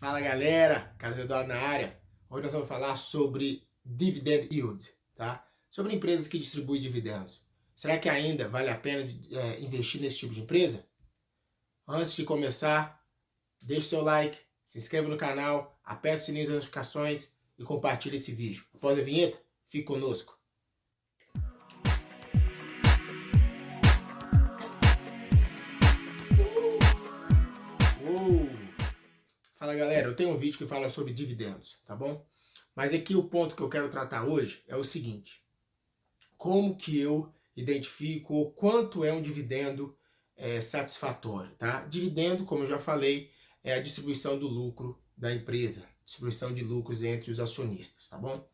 Fala galera, Carlos Eduardo na área. Hoje nós vamos falar sobre dividend yield, tá? Sobre empresas que distribuem dividendos. Será que ainda vale a pena investir nesse tipo de empresa? Antes de começar, deixe seu like, se inscreva no canal, aperte o sininho das notificações e compartilhe esse vídeo. Após a vinheta, fique conosco. Fala galera, eu tenho um vídeo que fala sobre dividendos, tá bom? Mas aqui o ponto que eu quero tratar hoje é o seguinte: como que eu identifico o quanto é um dividendo satisfatório, tá? Dividendo, como eu já falei, é a distribuição do lucro da empresa, distribuição de lucros entre os acionistas, tá bom?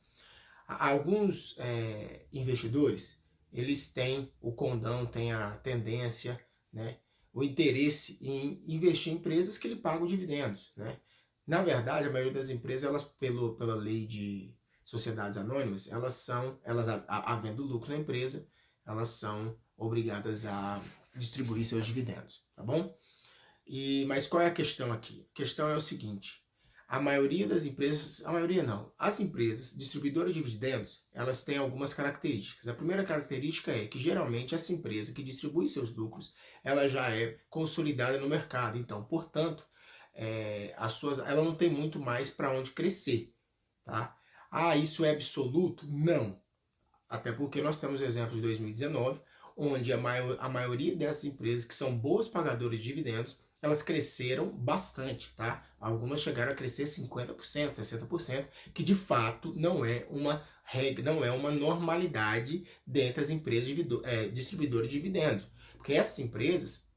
Alguns investidores, eles têm o condão, têm a tendência, né, o interesse em investir em empresas que lhe pagam dividendos, né? Na verdade, a maioria das empresas, elas pela lei de sociedades anônimas, havendo lucro na empresa, elas são obrigadas a distribuir seus dividendos, tá bom? Mas qual é a questão aqui? A questão é o seguinte: a maioria das empresas, as empresas distribuidoras de dividendos, elas têm algumas características. A primeira característica é que geralmente essa empresa que distribui seus lucros, ela já é consolidada no mercado. Então, portanto, ela não tem muito mais para onde crescer, tá? Isso é absoluto? Não. Até porque nós temos exemplos de 2019, onde a maioria dessas empresas que são boas pagadoras de dividendos, elas cresceram bastante, tá? Algumas chegaram a crescer 50%, 60%, que de fato não é uma regra, não é uma normalidade dentre as empresas distribuidoras de dividendos. Porque essas empresas,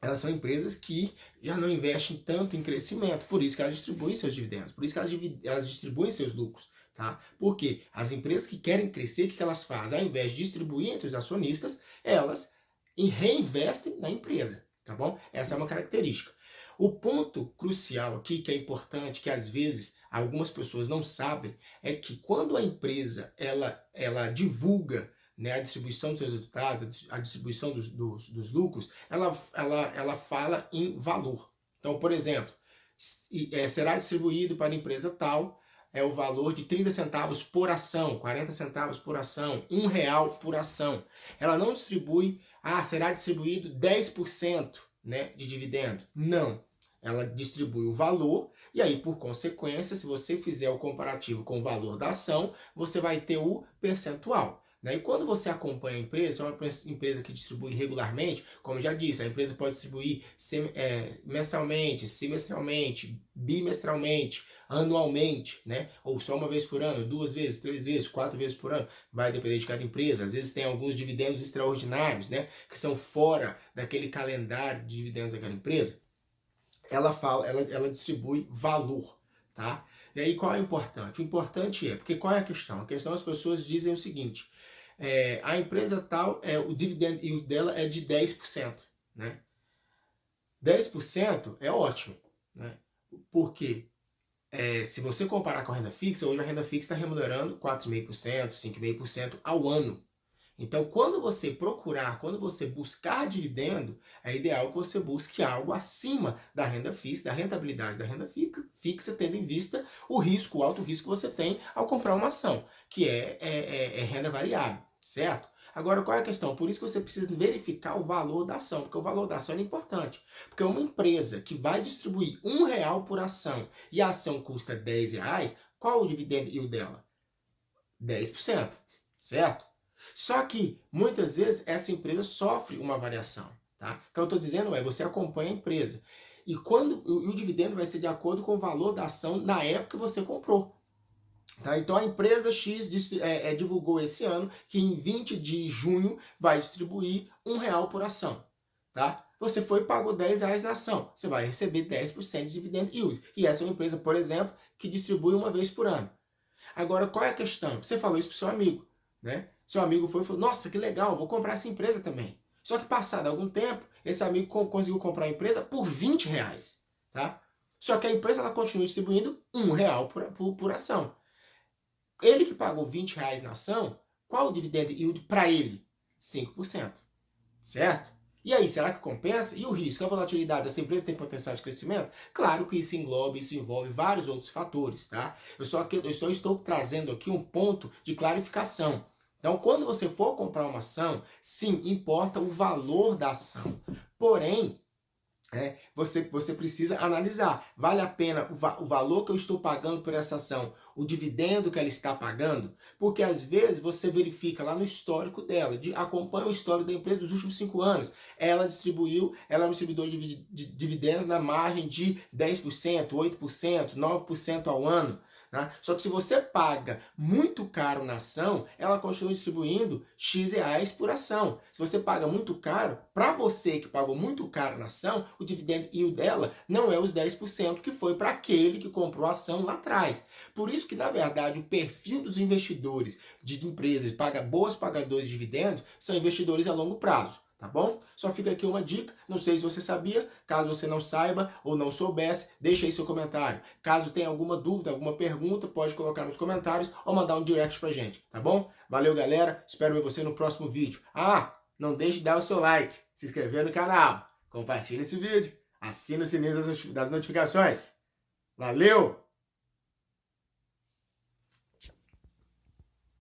elas são empresas que já não investem tanto em crescimento, por isso que elas distribuem seus dividendos, por isso que elas distribuem seus lucros, tá? Porque as empresas que querem crescer, o que elas fazem? Ao invés de distribuir entre os acionistas, elas reinvestem na empresa, tá bom? Essa é uma característica. O ponto crucial aqui, que é importante, que às vezes algumas pessoas não sabem, é que quando a empresa ela divulga, né, a distribuição dos seus resultados, a distribuição dos lucros, ela fala em valor. Então, por exemplo, será distribuído para a empresa tal o valor de 30 centavos por ação, 40 centavos por ação, R$1 por ação. Ela não distribui, será distribuído 10%, né, de dividendo. Não. Ela distribui o valor e aí, por consequência, se você fizer o comparativo com o valor da ação, você vai ter o percentual. E quando você acompanha a empresa, é uma empresa que distribui regularmente, como já disse, a empresa pode distribuir mensalmente, semestralmente, bimestralmente, anualmente, né? Ou só uma vez por ano, 2 vezes, 3 vezes, 4 vezes por ano, vai depender de cada empresa. Às vezes tem alguns dividendos extraordinários, né, que são fora daquele calendário de dividendos daquela empresa. Ela distribui valor, tá? E aí qual é o importante? O importante porque qual é a questão? A questão, as pessoas dizem o seguinte: a empresa tal, o dividend yield dela é de 10%, né? 10% é ótimo, né? Porque se você comparar com a renda fixa, hoje a renda fixa está remunerando 4,5%, 5,5% ao ano. Então, quando você buscar dividendo, é ideal que você busque algo acima da renda fixa, da rentabilidade da renda fixa, tendo em vista o alto risco que você tem ao comprar uma ação, que é renda variável, certo? Agora, qual é a questão? Por isso que você precisa verificar o valor da ação, porque o valor da ação é importante. Porque uma empresa que vai distribuir R$1 por ação e a ação custa R$10, qual o dividend yield dela? 10%, certo? Só que, muitas vezes, essa empresa sofre uma variação, tá? Então, eu estou dizendo, você acompanha a empresa. E o dividendo vai ser de acordo com o valor da ação na época que você comprou. Tá? Então, a empresa X divulgou esse ano que em 20 de junho vai distribuir R$1 por ação, tá? Você foi e pagou R$10 na ação, você vai receber 10% de dividend yield. E essa é uma empresa, por exemplo, que distribui uma vez por ano. Agora, qual é a questão? Você falou isso para o seu amigo, né? Seu amigo foi e falou: nossa, que legal, vou comprar essa empresa também. Só que passado algum tempo, esse amigo conseguiu comprar a empresa por R$20, tá? Só que a empresa ela continua distribuindo R$1 por ação. Ele que pagou R$20 na ação, qual o dividend yield para ele? 5%, certo? E aí, será que compensa? E o risco? A volatilidade dessa empresa tem potencial de crescimento? Claro que isso engloba, isso envolve vários outros fatores, tá? Eu só estou trazendo aqui um ponto de clarificação. Então, quando você for comprar uma ação, sim, importa o valor da ação. Porém, você precisa analisar. Vale a pena o valor que eu estou pagando por essa ação, o dividendo que ela está pagando? Porque às vezes você verifica lá no histórico dela, acompanha o histórico da empresa dos últimos 5 anos. Ela é um distribuidor de dividendos na margem de 10%, 8%, 9% ao ano. Né? Só que se você paga muito caro na ação, ela continua distribuindo X reais por ação. Se você paga muito caro, para você que pagou muito caro na ação, o dividend yield dela não é os 10% que foi para aquele que comprou a ação lá atrás. Por isso que, na verdade, o perfil dos investidores de empresas boas pagadores de dividendos são investidores a longo prazo. Tá bom? Só fica aqui uma dica, não sei se você sabia, caso você não saiba ou não soubesse, deixa aí seu comentário. Caso tenha alguma dúvida, alguma pergunta, pode colocar nos comentários ou mandar um direct pra gente, tá bom? Valeu, galera, espero ver você no próximo vídeo. Ah, não deixe de dar o seu like, se inscrever no canal, compartilhe esse vídeo, assina o sininho das notificações. Valeu!